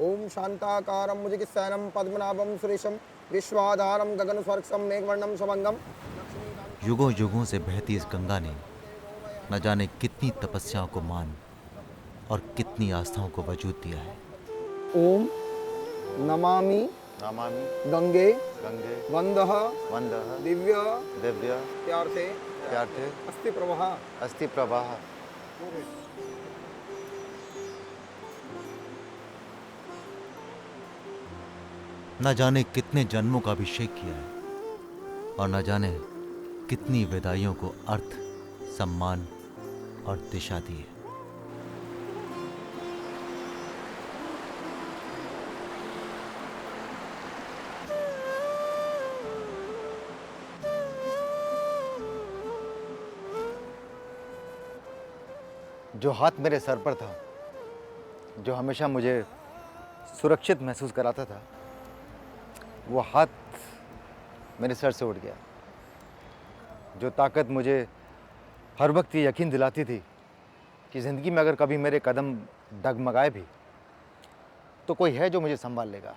ओम शांताकारं भुजगशयनं पद्मनाभं सुरेशं विश्वाधारं गगनसर्गसं मेघवर्णं शुभंगम। युगों युगों से बहती इस गंगा ने न जाने कितनी तपस्याओं को मान और कितनी आस्थाओं को वजूद दिया है। ओम नमामि नमामि गंगे गंगे वंदः वंदः दिव्य दिव्य त्यार्थे त्यार्थे अस्ति प्रवाह। अस्ति प्रवाह। न जाने कितने जन्मों का अभिषेक किया है और न जाने कितनी विदाइयों को अर्थ, सम्मान और दिशा दी है। जो हाथ मेरे सर पर था, जो हमेशा मुझे सुरक्षित महसूस कराता था, वो हाथ मेरे सर से उठ गया। जो ताकत मुझे हर वक्त ये यकीन दिलाती थी कि ज़िंदगी में अगर कभी मेरे कदम डगमगाए भी तो कोई है जो मुझे संभाल लेगा,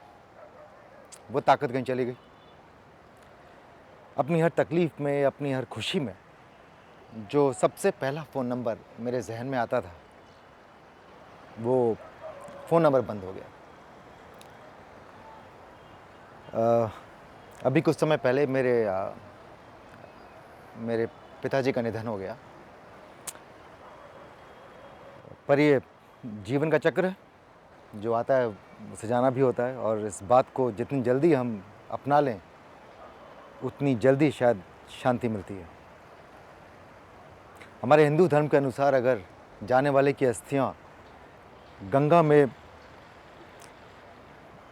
वो ताकत कहीं चली गई। अपनी हर तकलीफ़ में, अपनी हर खुशी में जो सबसे पहला फ़ोन नंबर मेरे जहन में आता था, वो फ़ोन नंबर बंद हो गया। अभी कुछ समय पहले मेरे पिताजी का निधन हो गया। पर ये जीवन का चक्र है, जो आता है उसे जाना भी होता है, और इस बात को जितनी जल्दी हम अपना लें उतनी जल्दी शायद शांति मिलती है। हमारे हिंदू धर्म के अनुसार अगर जाने वाले की अस्थियां गंगा में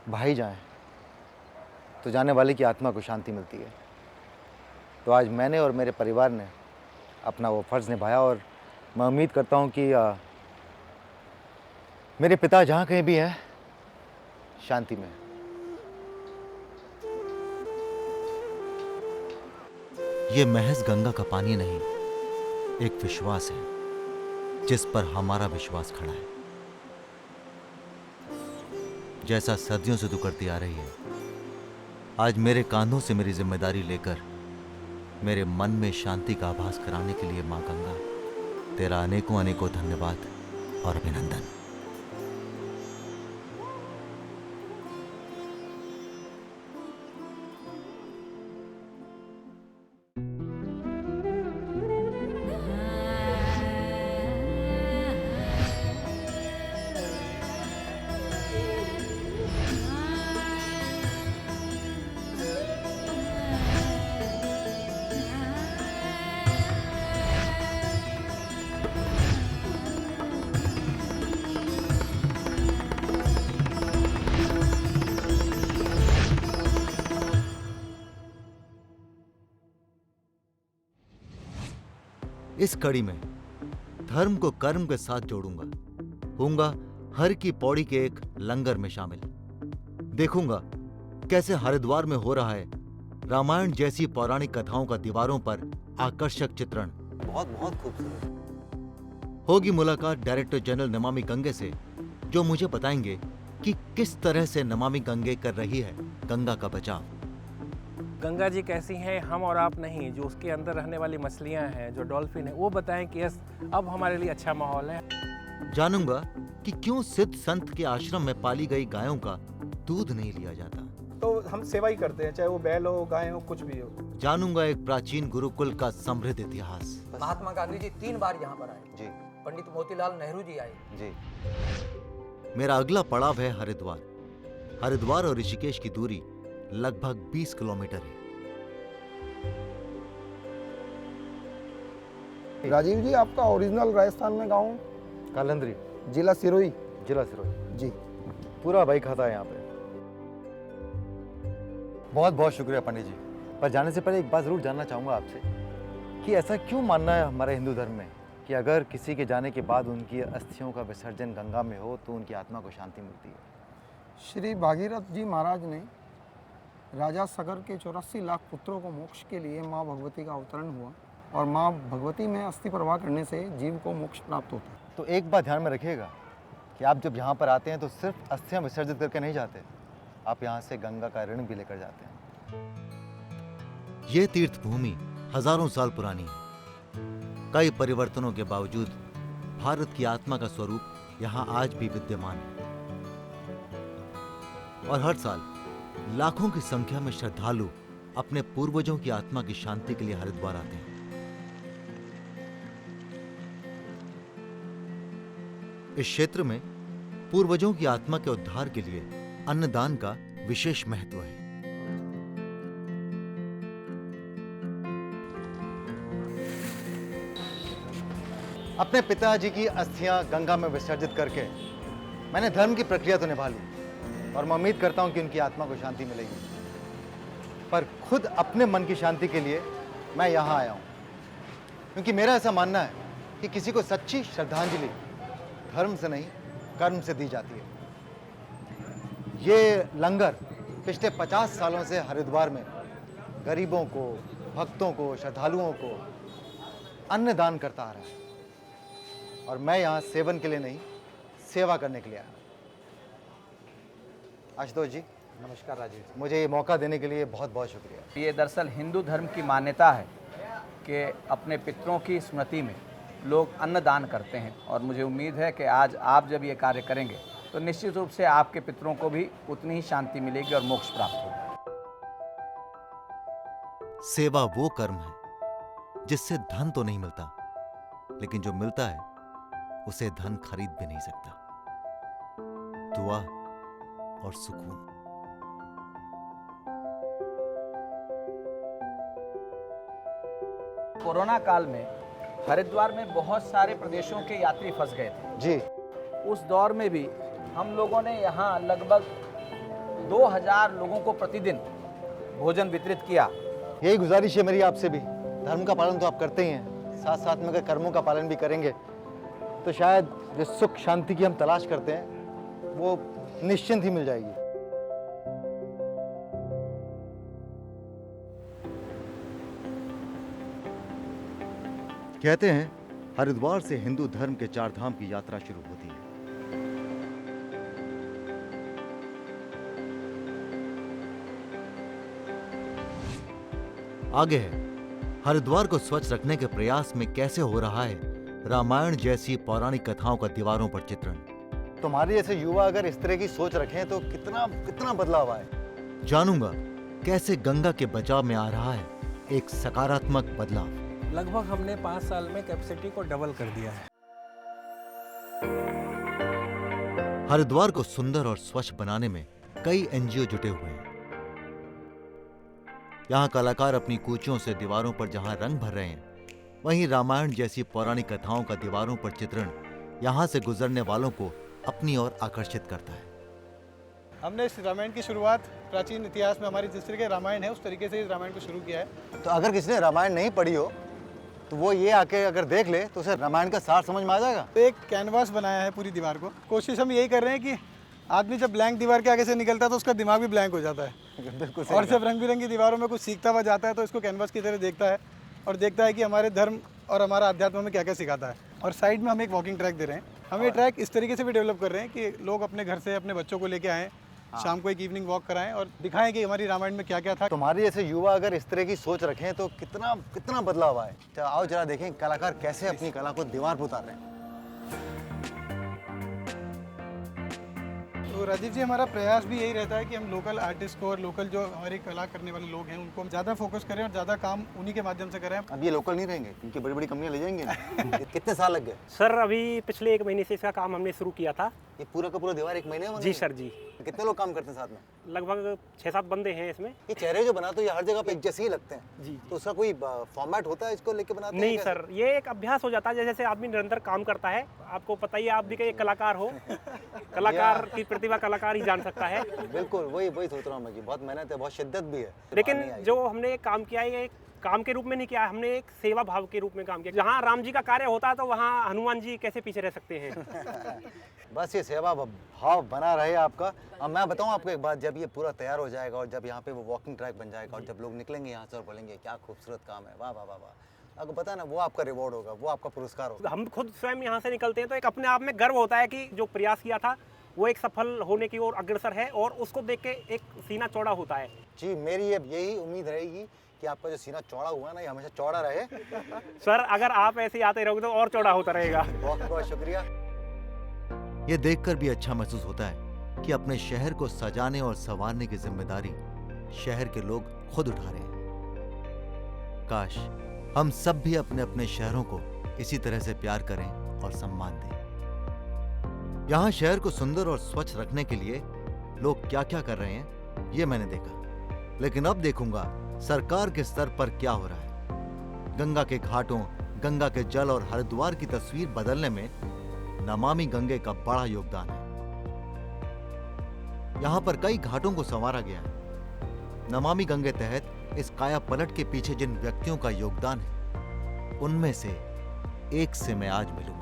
बहाई जाएं तो जाने वाले की आत्मा को शांति मिलती है। तो आज मैंने और मेरे परिवार ने अपना वो फ़र्ज़ निभाया, और मैं उम्मीद करता हूँ कि मेरे पिता जहाँ कहीं भी हैं, शांति में। ये महज गंगा का पानी नहीं, एक विश्वास है जिस पर हमारा विश्वास खड़ा है। जैसा सदियों से तू करती आ रही है, आज मेरे कांधों से मेरी जिम्मेदारी लेकर मेरे मन में शांति का आभास कराने के लिए मां गंगा, तेरा अनेकों अनेकों धन्यवाद और अभिनंदन। इस कड़ी में धर्म को कर्म के साथ जोड़ूंगा, होऊंगा हर की पौड़ी के एक लंगर में शामिल। देखूंगा कैसे हरिद्वार में हो रहा है रामायण जैसी पौराणिक कथाओं का दीवारों पर आकर्षक चित्रण। बहुत बहुत खूबसूरत। होगी मुलाकात डायरेक्टर जनरल नमामि गंगे से, जो मुझे बताएंगे कि किस तरह से नमामि गंगे कर रही है गंगा का बचाव। गंगा जी कैसी हैं, हम और आप नहीं, जो उसके अंदर रहने वाली मछलियां हैं, जो डॉल्फिन है, वो बताएं कि यस अब हमारे लिए अच्छा माहौल है। जानूंगा कि क्यों सिद्ध संत के आश्रम में पाली गई गायों का दूध नहीं लिया जाता। तो हम सेवा ही करते हैं, चाहे वो बैल हो, गाय हो, कुछ भी हो। जानूंगा एक प्राचीन गुरुकुल का समृद्ध इतिहास। महात्मा गांधी जी 3 बार यहाँ पर आए। जी पंडित मोतीलाल नेहरू जी आए। जी। मेरा अगला पड़ाव है हरिद्वार। हरिद्वार और ऋषिकेश की दूरी लगभग 20 किलोमीटर है। राजीव जी, आपका ओरिजिनल राजस्थान में गाँव? कालंदरी, जिला सिरोही। जिला सिरोही जी। पूरा भाई खाता है यहाँ पे। बहुत बहुत शुक्रिया पंडित जी। पर जाने से पहले एक बात ज़रूर जानना चाहूँगा आपसे कि ऐसा क्यों मानना है हमारे हिंदू धर्म में कि अगर किसी के जाने के बाद उनकी अस्थियों का विसर्जन गंगा में हो तो उनकी आत्मा को शांति मिलती है। श्री भागीरथ जी महाराज ने राजा सगर के 84 लाख पुत्रों को मोक्ष के लिए माँ भगवती का अवतरण हुआ, और माँ भगवती में अस्थि प्रवाह करने से जीव को मोक्ष प्राप्त होता है। तो एक बात ध्यान में रखिएगा कि कि आप जब यहाँ पर आते हैं तो सिर्फ अस्थियाँ विसर्जित करके नहीं जाते, आप यहाँ से गंगा का ऋण भी लेकर जाते हैं। ये तीर्थ भूमि हजारों साल पुरानी है। कई परिवर्तनों के बावजूद भारत की आत्मा का स्वरूप यहाँ आज भी विद्यमान है और हर साल लाखों की संख्या में श्रद्धालु अपने पूर्वजों की आत्मा की शांति के लिए हरिद्वार आते हैं। इस क्षेत्र में पूर्वजों की आत्मा के उद्धार के लिए अन्नदान का विशेष महत्व है। अपने पिताजी की अस्थियां गंगा में विसर्जित करके मैंने धर्म की प्रक्रिया तो निभा ली और मैं उम्मीद करता हूं कि उनकी आत्मा को शांति मिलेगी, पर खुद अपने मन की शांति के लिए मैं यहाँ आया हूँ, क्योंकि मेरा ऐसा मानना है कि किसी को सच्ची श्रद्धांजलि धर्म से नहीं कर्म से दी जाती है। ये लंगर पिछले 50 सालों से हरिद्वार में गरीबों को, भक्तों को, श्रद्धालुओं को अन्न दान करता आ रहा है और मैं यहाँ सेवन के लिए नहीं, सेवा करने के लिए आया। आशुतोष जी, नमस्कार राजीव जी। मुझे ये मौका देने के लिए बहुत बहुत शुक्रिया। ये दरअसल हिंदू धर्म की मान्यता है कि अपने पितरों की स्मृति में लोग अन्नदान करते हैं और मुझे उम्मीद है कि आज आप जब ये कार्य करेंगे तो निश्चित रूप से आपके पितरों को भी उतनी ही शांति मिलेगी और मोक्ष प्राप्त होगा। सेवा वो कर्म है जिससे धन तो नहीं मिलता, लेकिन जो मिलता है उसे धन खरीद भी नहीं सकता। दुआ और सुकून। कोरोना काल में हरिद्वार में बहुत सारे प्रदेशों के यात्री फंस गए थे। जी, उस दौर में भी हम लोगों ने यहाँ लगभग 2000 लोगों को प्रतिदिन भोजन वितरित किया। यही गुजारिश है मेरी आपसे भी। धर्म का पालन तो आप करते ही हैं, साथ साथ में अगर कर्मों का पालन भी करेंगे तो शायद जो सुख शांति की हम तलाश करते हैं वो निश्चिंत ही मिल जाएगी। कहते हैं हरिद्वार से हिंदू धर्म के 4 धाम की यात्रा शुरू होती है। आगे है हरिद्वार को स्वच्छ रखने के प्रयास में कैसे हो रहा है रामायण जैसी पौराणिक कथाओं का दीवारों पर चित्रण। तुम्हारे जैसे युवा अगर इस तरह की सोच रखें तो कितना बदलाव आए। जानूंगा कैसे गंगा के बचाव में आ रहा है एक सकारात्मक बदलाव। लगभग हमने 5 साल में कैपेसिटी को डबल कर दिया है। हरिद्वार को सुंदर और स्वच्छ बनाने में कई एनजीओ जुटे हुए हैं। यहाँ कलाकार अपनी कूचियों से दीवारों पर जहां रंग भर रहे हैं, वहीं रामायण जैसी पौराणिक कथाओं का दीवारों पर चित्रण यहाँ से गुजरने वालों को अपनी ओर आकर्षित करता है। हमने इस रामायण की शुरुआत प्राचीन इतिहास में हमारी जिस तरीके रामायण है उस तरीके से इस रामायण को शुरू किया है। तो अगर किसी ने रामायण नहीं पढ़ी हो तो वो ये आके अगर देख ले तो उसे रामायण का सार समझ में आ जाएगा। तो एक कैनवास बनाया है पूरी दीवार को। कोशिश हम यही कर रहे हैं कि आदमी जब ब्लैंक दीवार के आगे से निकलता है तो उसका दिमाग भी ब्लैंक हो जाता है। बिल्कुल और जब रंग बिरंगी दीवारों में कुछ सीखता हुआ जाता है तो इसको कैनवास की तरह देखता है और देखता है कि हमारे धर्म और हमारा अध्यात्म में क्या क्या सिखाता है। और साइड में हम एक वॉकिंग ट्रैक दे रहे हैं। हम ये ट्रैक इस तरीके से भी डेवलप कर रहे हैं कि लोग अपने घर से अपने बच्चों को लेके आएँ, शाम को एक इवनिंग वॉक कराएं और दिखाएं कि हमारी रामायण में क्या क्या था। तुम्हारे जैसे युवा अगर इस तरह की सोच रखें तो कितना बदलाव आए। आओ जरा देखें कलाकार कैसे अपनी कला को दीवार पर उतार रहे हैं। तो राजीव जी, हमारा प्रयास भी यही रहता है कि हम लोकल आर्टिस्ट को और लोकल जो हमारी कला करने वाले लोग हैं उनको हम ज़्यादा फोकस करें और ज़्यादा काम उन्हीं के माध्यम से करें। अब ये लोकल नहीं रहेंगे क्योंकि बड़ी बड़ी कंपनियां ले जाएंगे ना। कितने साल लग गए? सर अभी पिछले 1 महीने से इसका काम हमने शुरू किया था। ये पूरा का पूरा दीवार 1 महीने में? जी सर जी। कितने लोग काम करते हैं साथ में? लगभग 6-7 बंदे हैं इसमें। ये चेहरे जो बनाते हो ये हर जगह पे एक जैसे ही लगते हैं। जी। तो उसका कोई फॉर्मेट होता है इसको लेके बनाते हैं? नहीं सर, ये एक अभ्यास हो जाता है। जैसे आदमी निरंतर काम करता है, आपको पता ही है, आप भी एक कलाकार हो। कलाकार की प्रतिभा कलाकार ही जान सकता है। बिल्कुल, वही सोच रहा हूँ मैं कि बहुत मेहनत है, बहुत शिद्दत भी है। लेकिन जो हमने काम किया है ये काम के रूप में नहीं किया, हमने एक सेवा भाव के रूप में काम किया। जहाँ राम जी का कार्य होता है तो वहाँ हनुमान जी कैसे पीछे रह सकते हैं। बस ये सेवा भाव बना रहे आपका। अब मैं बताऊं आपको एक बात, जब ये पूरा तैयार हो जाएगा और जब यहाँ पे वो वॉकिंग ट्रैक बन जाएगा और जब लोग निकलेंगे यहाँ से और बोलेंगे क्या खूबसूरत काम है, वाह वाह वाह वाह, आपको पता है ना, वो आपका रिवॉर्ड होगा, वो आपका पुरस्कार होगा। हम खुद स्वयं यहाँ से निकलते हैं तो एक अपने आप में गर्व होता है कि जो प्रयास किया था वो एक सफल होने की ओर अग्रसर है, और उसको देख के एक सीना चौड़ा होता है। जी, मेरी अब यही उम्मीद रहेगी कि आपका जो सीना चौड़ा हुआ है ना, ये हमेशा चौड़ा रहे। सर अगर आप ऐसे ही आते रहोगे तो और चौड़ा होता रहेगा। बहुत बहुत शुक्रिया। ये देखकर भी अच्छा महसूस होता है कि अपने शहर को सजाने और संवारने की जिम्मेदारी शहर के लोग खुद उठा रहे हैं। काश हम सब भी अपने अपने शहरों को इसी तरह से प्यार करें और सम्मान दें। यहाँ शहर को सुंदर और स्वच्छ रखने के लिए लोग क्या क्या कर रहे हैं ये मैंने देखा, लेकिन अब देखूंगा सरकार के स्तर पर क्या हो रहा है। गंगा के घाटों, गंगा के जल और हरिद्वार की तस्वीर बदलने में नमामि गंगे का बड़ा योगदान है। यहां पर कई घाटों को संवारा गया है। नमामि गंगे तहत इस काया पलट के पीछे जिन व्यक्तियों का योगदान है, उनमें से एक से मैं आज मिलूंगा।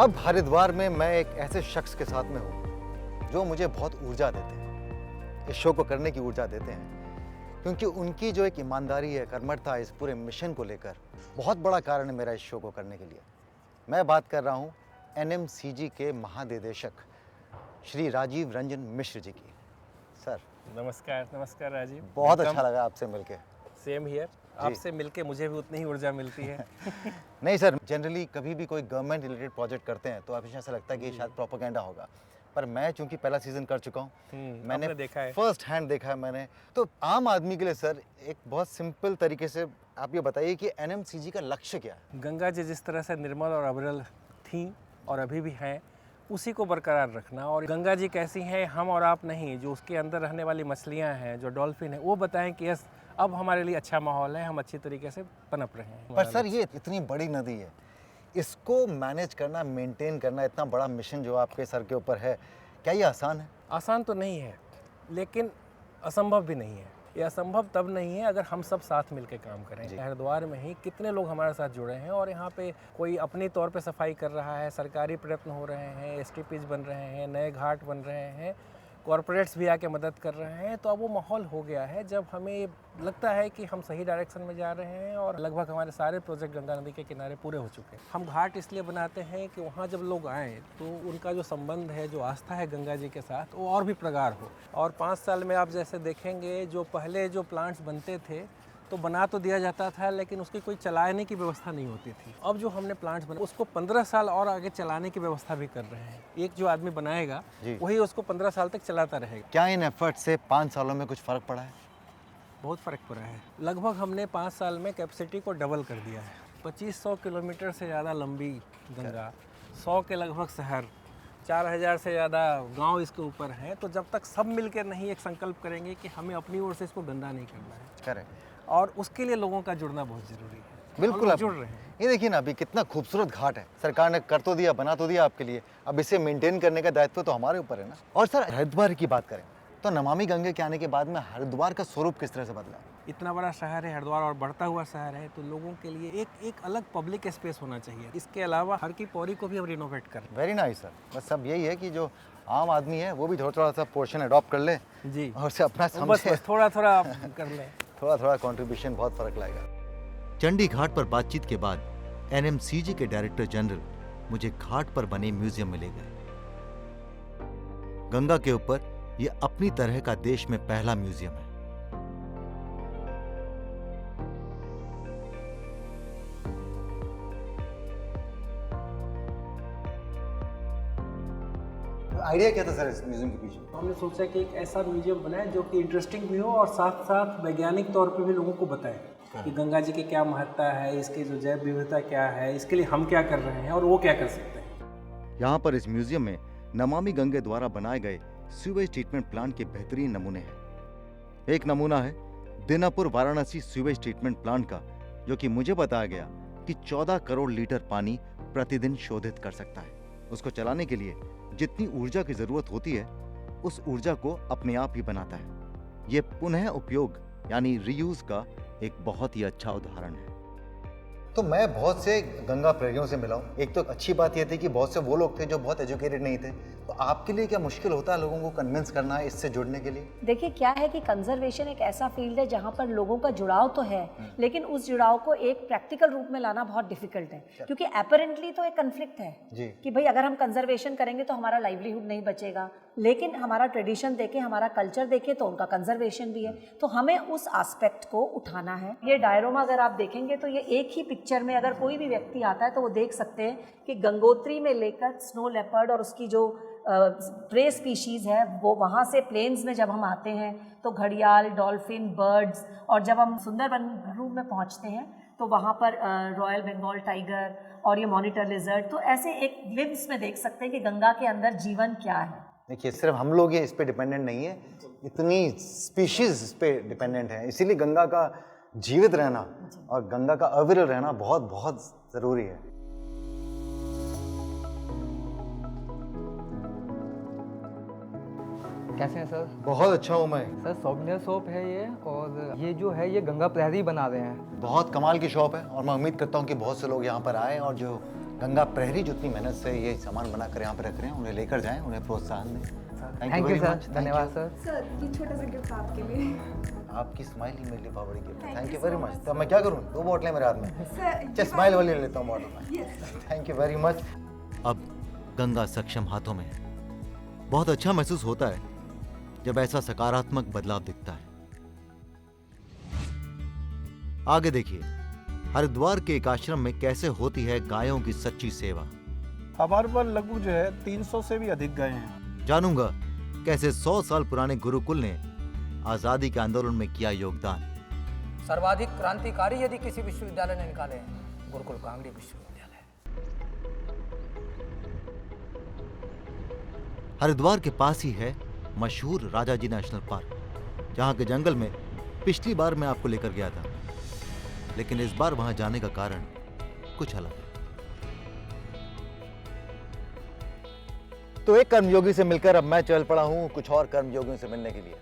अब हरिद्वार में मैं एक ऐसे शख्स के साथ में हूँ जो मुझे बहुत ऊर्जा देते हैं, इस शो को करने की ऊर्जा देते हैं, क्योंकि उनकी जो एक ईमानदारी है, कर्मठता इस पूरे मिशन को लेकर बहुत बड़ा कारण है मेरा इस शो को करने के लिए। मैं बात कर रहा हूँ NMCG के महानिदेशक श्री राजीव रंजन मिश्र जी की। सर नमस्कार। नमस्कार राजीव। बहुत अच्छा लगा आपसे मिलके। Same here. आपसे मिलके मुझे भी उतनी ही ऊर्जा मिलती है। नहीं सर, जनरली कभी भी कोई गवर्नमेंट रिलेटेड प्रोजेक्ट करते हैं तो हमेशा ऐसा लगता है कि शायद प्रोपेगेंडा होगा, पर मैं चूंकि पहला सीजन कर चुका हूँ, मैंने देखा है, फर्स्ट हैंड देखा है मैंने। तो आम आदमी के लिए सर एक बहुत सिंपल तरीके से आप ये बताइए कि NMCG का लक्ष्य क्या है? गंगा जी जिस तरह से निर्मल और अविरल थी और अभी भी हैं, उसी को बरकरार रखना। और गंगा जी कैसी हैं हम और आप नहीं, जो उसके अंदर रहने वाली मछलियां हैं, जो डॉल्फिन है, वो बताएं कि यस अब हमारे लिए अच्छा माहौल है, हम अच्छी तरीके से पनप रहे हैं। पर सर ये इतनी बड़ी नदी है, इसको मैनेज करना, मेंटेन करना, इतना बड़ा मिशन जो आपके सर के ऊपर है, क्या ये आसान है? आसान तो नहीं है, लेकिन असंभव भी नहीं है। ये असंभव तब नहीं है अगर हम सब साथ मिलकर काम करें। हरिद्वार में ही कितने लोग हमारे साथ जुड़े हैं, और यहाँ पे कोई अपनी तौर पे सफाई कर रहा है, सरकारी प्रयत्न हो रहे हैं, STPs बन रहे हैं, नए घाट बन रहे हैं, कॉरपोरेट्स भी आके मदद कर रहे हैं। तो अब वो माहौल हो गया है जब हमें लगता है कि हम सही डायरेक्शन में जा रहे हैं, और लगभग हमारे सारे प्रोजेक्ट गंगा नदी के किनारे पूरे हो चुके हैं। हम घाट इसलिए बनाते हैं कि वहाँ जब लोग आएँ तो उनका जो संबंध है, जो आस्था है गंगा जी के साथ, वो और भी प्रगाढ़ हो। और 5 साल में आप जैसे देखेंगे, जो पहले जो प्लांट्स बनते थे तो बना तो दिया जाता था, लेकिन उसकी कोई चलाने की व्यवस्था नहीं होती थी। अब जो हमने प्लांट्स बना, उसको 15 साल और आगे चलाने की व्यवस्था भी कर रहे हैं। एक जो आदमी बनाएगा वही उसको 15 साल तक चलाता रहेगा। क्या इन एफर्ट से 5 सालों में कुछ फ़र्क पड़ा है? बहुत फ़र्क पड़ा है। लगभग हमने 5 साल में कैपेसिटी को डबल कर दिया है। 2500 किलोमीटर से ज़्यादा लंबी गंगा, 100 के लगभग शहर, 4000 से ज़्यादा गांव इसके ऊपर हैं। तो जब तक सब मिलकर नहीं एक संकल्प करेंगे कि हमें अपनी ओर से इसको गंदा नहीं करना है, करेक्ट, और उसके लिए लोगों का जुड़ना बहुत ज़रूरी है। बिल्कुल आप जुड़ रहे हैं। ये देखिए ना, अभी कितना खूबसूरत घाट है, सरकार ने कर तो दिया, बना तो दिया आपके लिए, अब इसे मेंटेन करने का दायित्व तो हमारे ऊपर है ना। और सर हरिद्वार की बात करें तो नमामि गंगे के आने के बाद में हरिद्वार का स्वरूप किस तरह से बदला? इतना बड़ा शहर है हरिद्वार और बढ़ता हुआ शहर है, तो लोगों के लिए एक अलग पब्लिक स्पेस होना चाहिए। इसके अलावा हर की पौड़ी को भी हम रिनोवेट कर रहे वेरी नाइस सर। बस सब यही है कि जो आम आदमी है वो भी थोड़ा सा पोर्शन अडॉप्ट कर ले हैं। जी, और उसे अपना बस समझे, थोड़ा थोड़ा कर लें। थोड़ा कंट्रीब्यूशन बहुत फर्क लाएगा। चंडी घाट पर बातचीत के बाद NMCG के डायरेक्टर जनरल मुझे घाट पर बने म्यूजियम में ले गए। गंगा के ऊपर यह अपनी तरह का देश में पहला म्यूजियम है। आइडिया क्या था सर इस म्यूजियम के पीछे? हमने सोचा कि एक ऐसा म्यूजियम बनाए जो कि इंटरेस्टिंग भी हो और साथ साथ वैज्ञानिक तौर पे भी लोगों को बताए कि गंगा जी की क्या महत्ता है, इसकी जो जैव विविधता क्या है, इसके लिए हम क्या कर रहे हैं और वो क्या कर सकते हैं। यहाँ पर इस म्यूजियम में नमामि गंगे द्वारा बनाए गए सीवेज ट्रीटमेंट प्लांट के बेहतरीन नमूने हैं। एक नमूना है Dinapur Varanasi sewage treatment plant का, जो कि मुझे बताया गया कि 14 करोड़ लीटर पानी प्रतिदिन शोधित कर सकता है। उसको चलाने के लिए जितनी ऊर्जा की जरूरत होती है, उस ऊर्जा को अपने आप ही बनाता है। यह पुनः उपयोग यानी रीयूज का एक बहुत ही अच्छा उदाहरण है। तो मैं बहुत से गंगा प्रेरियों से मिला हूँ। एक तो अच्छी बात यह थी कि बहुत से वो लोग थे जो बहुत एजुकेटेड नहीं थे। तो आपके लिए क्या मुश्किल होता है लोगों को कन्विंस करना इससे जुड़ने के लिए? देखिए क्या है कि कंजर्वेशन एक ऐसा फील्ड है जहाँ पर लोगों का जुड़ाव तो है, लेकिन उस जुड़ाव को एक प्रैक्टिकल रूप में लाना बहुत डिफिकल्ट है, क्योंकि अपेरेंटली तो एक कन्फ्लिक्ट है जी। कि भाई अगर हम कंजर्वेशन करेंगे तो हमारा लाइवलीहुड नहीं बचेगा, लेकिन हमारा ट्रेडिशन देखें, हमारा कल्चर देखें तो उनका कंजर्वेशन भी है। तो हमें उस एस्पेक्ट को उठाना है। ये डायरोमा अगर आप देखेंगे तो ये एक ही पिक्चर में अगर कोई भी व्यक्ति आता है तो वो देख सकते हैं कि गंगोत्री में लेकर स्नो लेपर्ड और उसकी जो प्रे स्पीशीज़ है वो वहाँ से प्लेन्स में जब हम आते हैं तो घड़ियाल, डॉल्फिन, बर्ड्स, और जब हम सुंदरबन रूम में पहुँचते हैं तो वहाँ पर रॉयल बंगाल टाइगर और ये मॉनिटर लिजर्ड, तो ऐसे एक ग्लिम्स में देख सकते हैं कि गंगा के अंदर जीवन क्या है। देखिए सिर्फ हम लोग ये इस पे डिपेंडेंट नहीं है, इतनी स्पीशीज इस पे डिपेंडेंट है। इसीलिए गंगा का जीवित रहना और गंगा का अविरल रहना बहुत बहुत ज़रूरी है। कैसे हैं सर? बहुत अच्छा हूँ मैं सर सौम्य शॉप है ये, और ये जो है ये गंगा प्रहरी बना रहे हैं। बहुत कमाल की शॉप है और मैं उम्मीद करता हूँ कि बहुत से लोग यहाँ पर आए और जो गंगा प्रहरी जो इतनी मेहनत से ये सामान बनाकर यहाँ पर रख रहे हैं उन्हें लेकर जाएं, उन्हें प्रोत्साहन दें। थैंक यू सर, धन्यवाद सर। सर ये छोटा सा गिफ्ट आपके लिए। आपकी स्माइल ही मेरे लिए बहुत बड़ी गिफ्ट है। Thank you very much. तो मैं क्या करूँ, 2 बोतलें मेरे हाथ में, सर स्माइल वाली ले लेता हूँ बॉटल में। Thank you very much. अब गंगा सक्षम हाथों में है। बहुत अच्छा महसूस होता है जब ऐसा सकारात्मक बदलाव दिखता है। आगे देखिए हरिद्वार के एक आश्रम में कैसे होती है गायों की सच्ची सेवा। हमारे पास लगभग जो है 300 से भी अधिक गायें हैं। जानूंगा कैसे 100 साल पुराने गुरुकुल ने आजादी के आंदोलन में किया योगदान। सर्वाधिक क्रांतिकारी यदि किसी विश्वविद्यालय ने निकाले हैं, गुरुकुल कांगड़ी विश्वविद्यालय। हरिद्वार के पास ही है मशहूर राजाजी नेशनल पार्क, जहां के जंगल में पिछली बार मैं आपको लेकर गया था, लेकिन इस बार वहां जाने का कारण कुछ अलग है। तो एक कर्मयोगी से मिलकर अब मैं चल पड़ा हूँ कुछ और कर्मयोगियों से मिलने के लिए।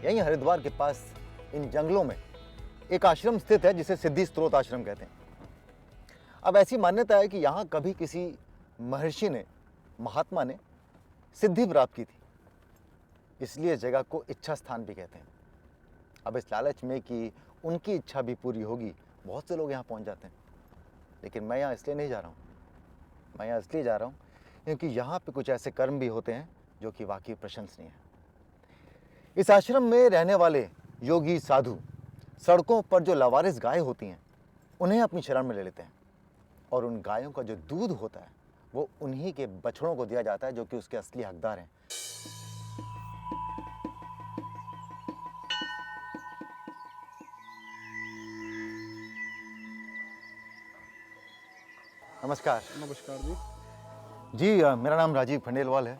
यहीं हरिद्वार के पास इन जंगलों में एक आश्रम स्थित है जिसे सिद्धि स्त्रोत आश्रम कहते हैं। अब ऐसी मान्यता है कि यहाँ कभी किसी महर्षि ने, महात्मा ने सिद्धि प्राप्त की थी, इसलिए इस जगह को इच्छा स्थान भी कहते हैं। अब इस लालच में कि उनकी इच्छा भी पूरी होगी, बहुत से लोग यहाँ पहुँच जाते हैं, लेकिन मैं यहाँ इसलिए नहीं जा रहा हूँ। मैं यहाँ इसलिए जा रहा हूँ क्योंकि यहाँ पे कुछ ऐसे कर्म भी होते हैं जो कि वाकई प्रशंसनीय है। इस आश्रम में रहने वाले योगी साधु सड़कों पर जो लावारिस गाय होती हैं उन्हें अपनी शरण में ले लेते हैं, और उन गायों का जो दूध होता है वो उन्हीं के बछड़ों को दिया जाता है जो कि उसके असली हकदार हैं। नमस्कार। नमस्कार जी। जी मेरा नाम राजीव खंडेलवाल है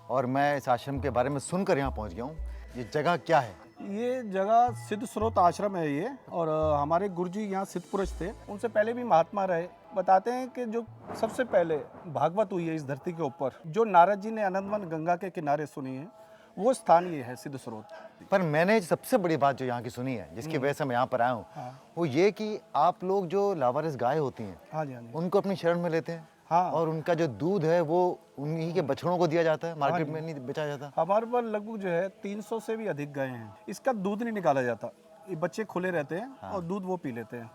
और मैं इस आश्रम के बारे में सुनकर यहाँ पहुँच गया हूँ। ये जगह क्या है? ये जगह सिद्ध स्रोत आश्रम है ये, और हमारे गुरुजी यहाँ सिद्ध पुरुष थे, उनसे पहले भी महात्मा रहे। बताते हैं कि जो सबसे पहले भागवत हुई है इस धरती के ऊपर, जो नारद जी ने अनंतवन गंगा के किनारे सुनी है, वो स्थान ये है सिद्ध स्रोत। पर मैंने सबसे बड़ी बात जो यहाँ की सुनी है, जिसकी वजह से मैं यहाँ पर आया हूँ, वो ये कि आप लोग जो लावारिस गाय होती हैं, हाँ जी, हाँ जी, उनको अपनी शरण में लेते हैं। हाँ। और उनका जो दूध है वो उन्हीं के बछड़ों को दिया जाता है, मार्केट में नहीं बेचा जाता। हमारे पास लगभग जो है 300 से भी अधिक गायें हैं। इसका दूध नहीं निकाला जाता, ये बच्चे खुले रहते हैं। हाँ। और दूध वो पी लेते हैं।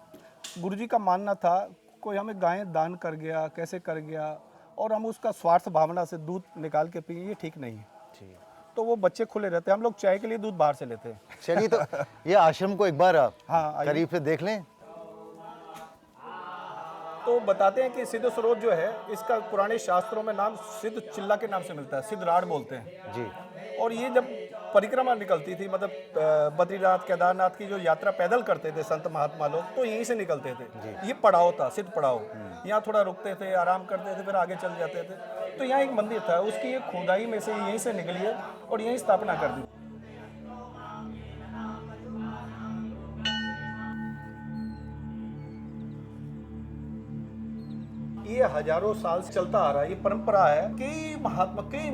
गुरुजी का मानना था कोई हमें गायें दान कर गया, कैसे कर गया, और हम उसका स्वार्थ भावना से दूध निकाल के पिए, ये ठीक नहीं है। तो वो बच्चे खुले रहते हैं। हम लोग चाय के लिए दूध बाहर से लेते हैं। चलिए तो ये आश्रम को एक बार हाँ करीब से देख लें। तो बताते हैं कि सिद्ध स्रोत जो है, इसका पुराने शास्त्रों में नाम सिद्ध चिल्ला के नाम से मिलता है, सिद्ध राड बोलते हैं जी। और ये जब परिक्रमा निकलती थी, मतलब बद्रीनाथ केदारनाथ की जो यात्रा पैदल करते थे संत महात्मा लोग, तो यहीं से निकलते थे। ये पड़ाव था, सिद्ध पड़ाव। यहाँ थोड़ा रुकते थे, आराम करते थे, फिर आगे चल जाते थे। तो यहाँ एक मंदिर था, उसकी एक खुदाई में से यहीं से निकली है और यहीं स्थापना कर दी। ये हजारों साल से चलता आ रहा है, ये परंपरा है। कई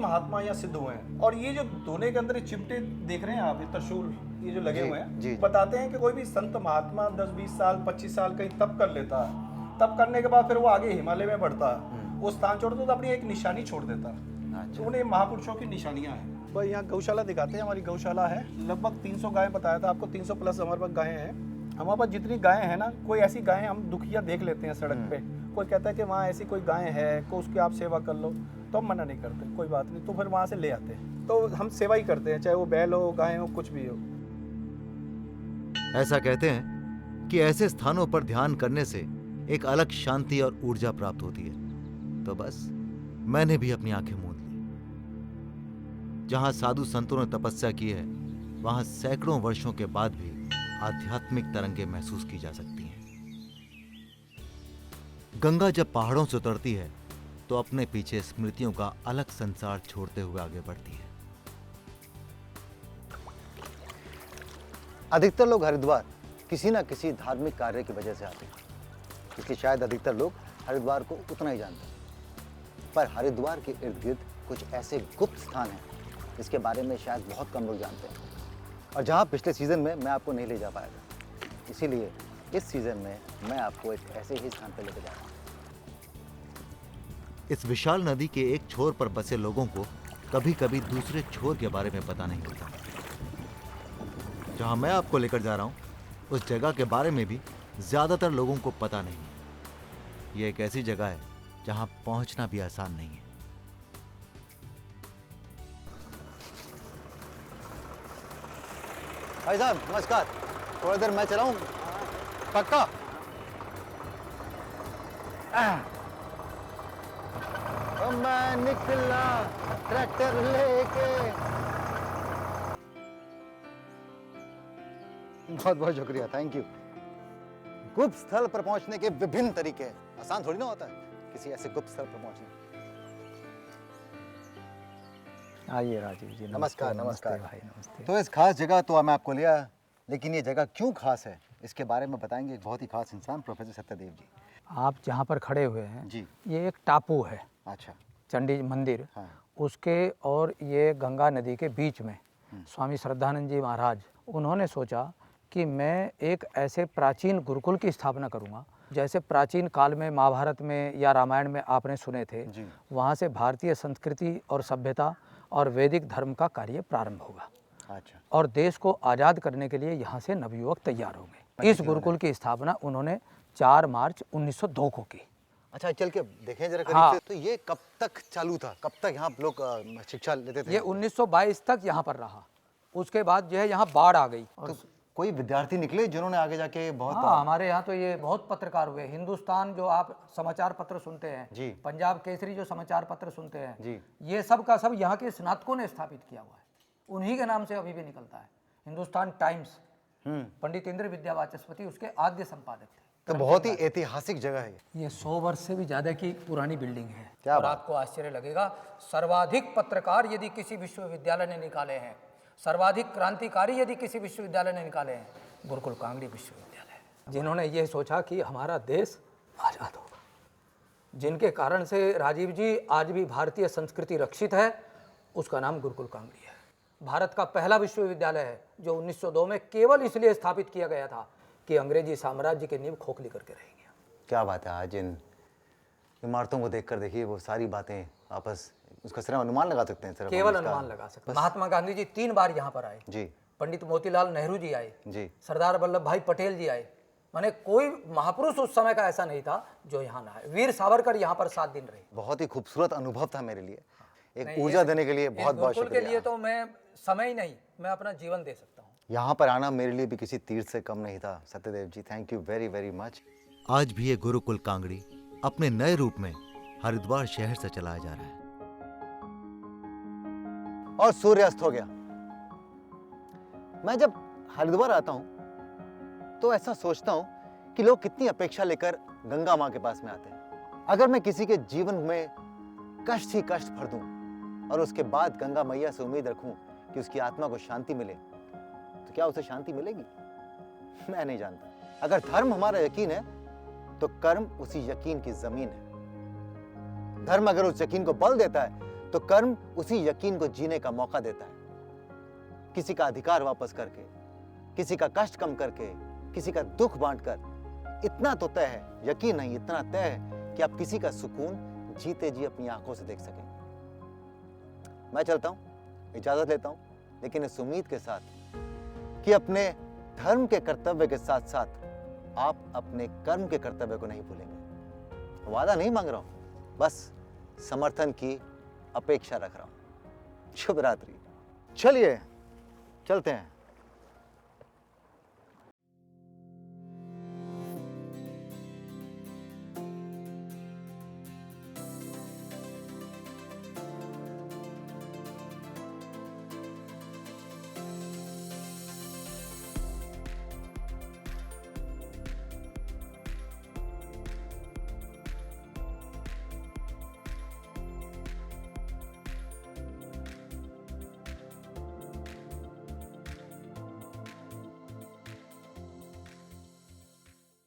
महात्मा यहाँ सिद्ध हुए हैं। और ये जो दोने के अंदर चिमटे देख रहे हैं आप, ये त्रिशूल ये जो लगे हुए हैं, बताते हैं कि कोई भी संत महात्मा 10-20 साल 25 साल कहीं तप कर लेता है तब करने के बाद फिर वो आगे हिमालय में बढ़ता है, वो स्थान छोड़ता तो अपनी एक निशानी छोड़ देता है। तो उन्हें महापुरुषों की निशानियां हैं। भाई यहाँ गौशाला दिखाते हैं, हमारी गौशाला है, लगभग 300 गायें बताया था आपको, 300 प्लस हमारे पास गायें हैं। हमारे पास जितनी गायें हैं ना, कोई ऐसी गायें हम दुखिया देख लेते हैं सड़क पे, कोई कहता है कि वहाँ ऐसी कोई गायें है, को उसकी आप सेवा कर लो, तो हम मना नहीं करते, कोई बात नहीं, तो फिर वहाँ से ले आते हैं। तो हम सेवा ही करते हैं, चाहे वो बैल हो, गाय हो, कुछ भी हो। ऐसा कहते हैं कि ऐसे स्थानों पर ध्यान करने से एक अलग शांति और ऊर्जा प्राप्त होती है। तो बस मैंने भी अपनी आंखें मूंद ली। जहां साधु संतों ने तपस्या की है, वहां सैकड़ों वर्षों के बाद भी आध्यात्मिक तरंगें महसूस की जा सकती हैं। गंगा जब पहाड़ों से उतरती है तो अपने पीछे स्मृतियों का अलग संसार छोड़ते हुए आगे बढ़ती है। अधिकतर लोग हरिद्वार किसी ना किसी धार्मिक कार्य की वजह से आते हैं, इसलिए शायद अधिकतर लोग हरिद्वार को उतना ही जानते हैं। पर हरिद्वार के इर्द गिर्द कुछ ऐसे गुप्त स्थान हैं जिसके बारे में शायद बहुत कम लोग जानते हैं, और जहां पिछले सीजन में मैं आपको नहीं ले जा पाया था। इसीलिए इस सीजन में मैं आपको एक ऐसे ही स्थान पर लेकर जा रहा हूं। इस विशाल नदी के एक छोर पर बसे लोगों को कभी कभी दूसरे छोर के बारे में पता नहीं होता। जहां मैं आपको लेकर जा रहा हूं, उस जगह के बारे में भी ज्यादातर लोगों को पता नहीं है। यह एक ऐसी जगह है जहां पहुंचना भी आसान नहीं है। भाई साहब नमस्कार, थोड़ी देर मैं चलाऊं? पक्का? तो मैं निकला ट्रैक्टर लेके। बहुत बहुत शुक्रिया, थैंक यू। गुप्त स्थल पर पहुंचने के विभिन्न तरीके हैं, आसान थोड़ी ना होता है किसी ऐसे गुप्त स्थल पर पहुंचना। आइए राजीव जी। नमस्कार नमस्कार भाई, नमस्ते। तो इस खास जगह तो मैं आपको लिया, लेकिन ये जगह क्यों खास है इसके बारे में बताएंगे एक बहुत ही खास इंसान, प्रोफेसर सत्यदेव जी। आप जहाँ पर खड़े हुए हैं जी, ये एक टापू है। अच्छा। चंडी मंदिर, हाँ। उसके और ये गंगा नदी के बीच में स्वामी श्रद्धानंद जी महाराज, उन्होंने सोचा कि मैं एक ऐसे प्राचीन गुरुकुल की स्थापना करूंगा, जैसे प्राचीन काल में महाभारत में या रामायण में आपने सुने थे। वहाँ से भारतीय संस्कृति और सभ्यता और वैदिक धर्म का कार्य प्रारंभ होगा। अच्छा। और देश को आज़ाद करने के लिए यहाँ से नवयुवक तैयार होंगे। इस गुरुकुल की स्थापना उन्होंने 4 मार्च 1902 को की। अच्छा, चल के देखें जरा करीब हाँ। से। तो ये कब तक चालू था, कब तक यहाँ लोग शिक्षा लेते थे? ये 1922 तक यहाँ पर रहा। उसके बाद जो है यहाँ बाढ़ आ गई। तो कोई विद्यार्थी निकले जिन्होंने आगे जाके बहुत हाँ, हमारे यहाँ तो ये बहुत पत्रकार हुए। हिंदुस्तान जो आप समाचार पत्र सुनते हैं जी, पंजाब केसरी जो समाचार पत्र सुनते हैं जी, ये सब का सब यहाँ के स्नातकों ने स्थापित किया हुआ है। उन्हीं के नाम से अभी भी निकलता है। हिंदुस्तान टाइम्स, पंडित इंद्र विद्या वाचस्पति उसके आद्य संपादक थे। तो बहुत ही ऐतिहासिक जगह है ये 100 वर्ष से भी ज्यादा की पुरानी बिल्डिंग है। क्या और बात। आपको आश्चर्य लगेगा, सर्वाधिक पत्रकार यदि किसी विश्वविद्यालय ने निकाले हैं, सर्वाधिक क्रांतिकारी यदि किसी विश्वविद्यालय ने निकाले हैं, गुरुकुल कांगड़ी विश्वविद्यालय। जिन्होंने ये सोचा कि हमारा देश आज़ाद होगा, जिनके कारण से राजीव जी आज भी भारतीय संस्कृति रक्षित है, उसका नाम गुरुकुल कांगड़ी है। भारत का पहला विश्वविद्यालय है जो 1902 में केवल इसलिए स्थापित किया गया था कि अंग्रेजी साम्राज्य की नींव खोखली करके रहेंगे। क्या बात है। आज इन इमारतों को देखकर देखिए, वो सारी बातें आपस उसका सिर्फ अनुमान लगा सकते हैं, सिर्फ केवल अनुमान लगा सकते हैं। महात्मा गांधी जी 3 बार यहाँ पर आए जी, पंडित मोतीलाल नेहरू जी आए जी, सरदार वल्लभ भाई पटेल जी आए। माने कोई महापुरुष उस समय का ऐसा नहीं था जो यहाँ ना आए। वीर सावरकर यहाँ पर 7 दिन रहे। बहुत ही खूबसूरत अनुभव था मेरे लिए। एक ऊर्जा देने के लिए बहुत बहुत शुक्रिया। के लिए तो मैं समय ही नहीं, मैं अपना जीवन दे सकता हूँ। यहाँ पर आना मेरे लिए भी किसी तीर्थ से कम नहीं था। Satyadev ji, thank you very very much. आज भी ये गुरुकुल कांगड़ी अपने नए रूप में हरिद्वार शहर से चलाया जा रहा है। और सूर्यास्त हो गया। मैं जब हरिद्वार आता हूं तो ऐसा सोचता हूं कि लोग कितनी अपेक्षा लेकर गंगा मां के पास में आते हैं। अगर मैं किसी के जीवन में कष्ट ही कष्ट भर दूं और उसके बाद गंगा मैया से उम्मीद रखूं कि उसकी आत्मा को शांति मिले, तो क्या उसे शांति मिलेगी? मैं नहीं जानता। अगर धर्म हमारा यकीन है तो कर्म उसी यकीन की जमीन है। धर्म अगर उस यकीन को बल देता है तो कर्म उसी यकीन को जीने का मौका देता है। किसी का अधिकार वापस करके, किसी का कष्ट कम करके, किसी का दुख बांटकर इतना तो तय है, यकीन नहीं इतना तय है कि आप किसी का सुकून जीते जी अपनी आंखों से देख सकें। मैं चलता हूं, इजाजत लेता हूं, लेकिन इस उम्मीद के साथ कि अपने धर्म के कर्तव्य के साथ साथ आप अपने कर्म के कर्तव्य को नहीं भूलेंगे। वादा नहीं मांग रहा हूं, बस समर्थन की अपेक्षा रख रहा हूं। शुभ रात्रि। चलिए चलते हैं।